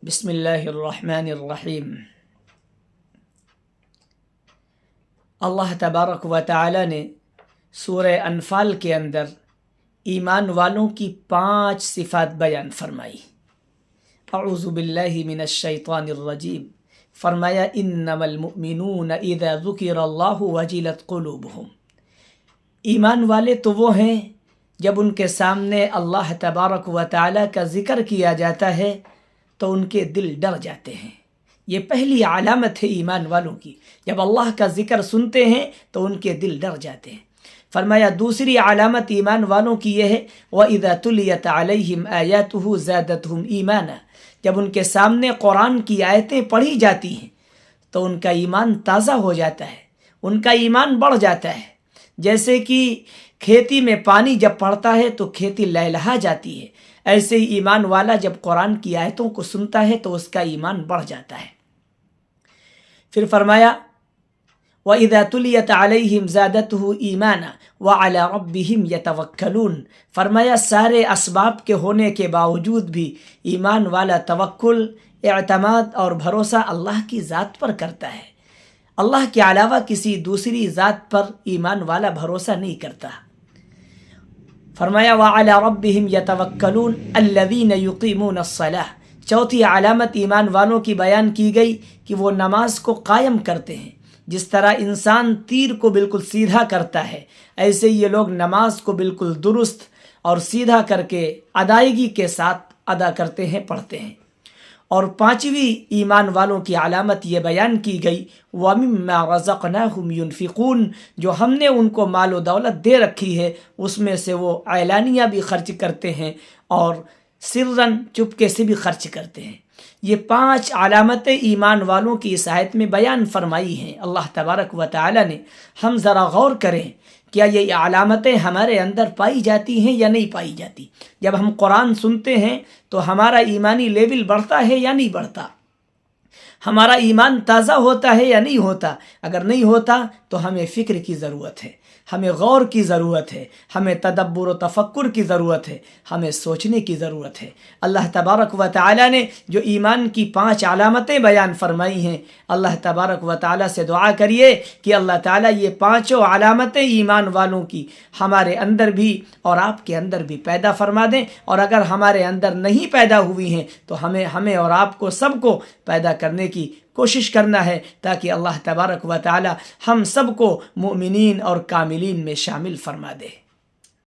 بسم اللہ الرحمن الرحیم۔ اللہ تبارک و تعالی نے سورہ انفال کے اندر ایمان والوں کی 5 صفات بیان فرمائی۔ اعوذ باللہ من الشیطان الرجیم، فرمایا انما المؤمنون اذا ذکر اللہ وجلت قلوبہم۔ ایمان والے تو وہ ہیں جب ان کے سامنے اللہ تبارک و تعالی کا ذکر کیا جاتا ہے تو ان کے دل ڈر جاتے ہیں۔ یہ پہلی علامت ہے ایمان والوں کی، جب اللہ کا ذکر سنتے ہیں تو ان کے دل ڈر جاتے ہیں۔ فرمایا دوسری علامت ایمان والوں کی یہ ہے وَإِذَا تُلِيَتْ عَلَيْهِمْ آيَاتُهُ زَادَتْهُمْ إِيمَانًا، جب ان کے سامنے قرآن کی آیتیں پڑھی جاتی ہیں تو ان کا ایمان تازہ ہو جاتا ہے، ان کا ایمان بڑھ جاتا ہے۔ جیسے کہ کھیتی میں پانی جب پڑتا ہے تو کھیتی لہلہا جاتی ہے، ایسے ہی ایمان والا جب قرآن کی آیتوں کو سنتا ہے تو اس کا ایمان بڑھ جاتا ہے۔ پھر فرمایا وَإِذَا تُلِيَتْ عَلَيْهِمْ زَادَتْهُ إِيمَانًا وَعَلَىٰ رَبِّهِمْ يَتَوَكَّلُونَ، فرمایا سارے اسباب کے ہونے کے باوجود بھی ایمان والا توکل، اعتماد اور بھروسہ اللہ کی ذات پر کرتا ہے۔ اللہ کے علاوہ کسی دوسری ذات پر ایمان والا بھروسہ نہیں کرتا۔ فرمایا وَعَلَىٰ رَبِّهِمْ يَتَوَكَّلُونَ الَّذِينَ يُقِيمُونَ الصَّلَاةَ، چوتھی علامت ایمان والوں کی بیان کی گئی کہ وہ نماز کو قائم کرتے ہیں۔ جس طرح انسان تیر کو بالکل سیدھا کرتا ہے، ایسے یہ لوگ نماز کو بالکل درست اور سیدھا کر کے ادائیگی کے ساتھ ادا کرتے ہیں، پڑھتے ہیں۔ اور 5ویں ایمان والوں کی علامت یہ بیان کی گئی وَمِمَّا رَزَقْنَاهُمْ يُنْفِقُونَ، جو ہم نے ان کو مال و دولت دے رکھی ہے اس میں سے وہ اعلانیہ بھی خرچ کرتے ہیں اور سرًا چپکے سے بھی خرچ کرتے ہیں۔ یہ 5 علامتیں ایمان والوں کی اس آیت میں بیان فرمائی ہیں اللہ تبارک و تعالی نے۔ ہم ذرا غور کریں، کیا یہ علامتیں ہمارے اندر پائی جاتی ہیں یا نہیں پائی جاتی؟ جب ہم قرآن سنتے ہیں تو ہمارا ایمانی لیول بڑھتا ہے یا نہیں بڑھتا؟ ہمارا ایمان تازہ ہوتا ہے یا نہیں ہوتا؟ اگر نہیں ہوتا تو ہمیں فکر کی ضرورت ہے، ہمیں غور کی ضرورت ہے، ہمیں تدبر و تفکر کی ضرورت ہے، ہمیں سوچنے کی ضرورت ہے۔ اللہ تبارک و تعالی نے جو ایمان کی 5 علامتیں بیان فرمائی ہیں، اللہ تبارک و تعالی سے دعا کریے کہ اللہ تعالی یہ 5 علامتیں ایمان والوں کی ہمارے اندر بھی اور آپ کے اندر بھی پیدا فرما دیں، اور اگر ہمارے اندر نہیں پیدا ہوئی ہیں تو ہمیں اور آپ کو سب کو پیدا کرنے کی کوشش کرنا ہے، تاکہ اللہ تبارک و تعالی ہم سب کو مؤمنین اور کاملین میں شامل فرما دے۔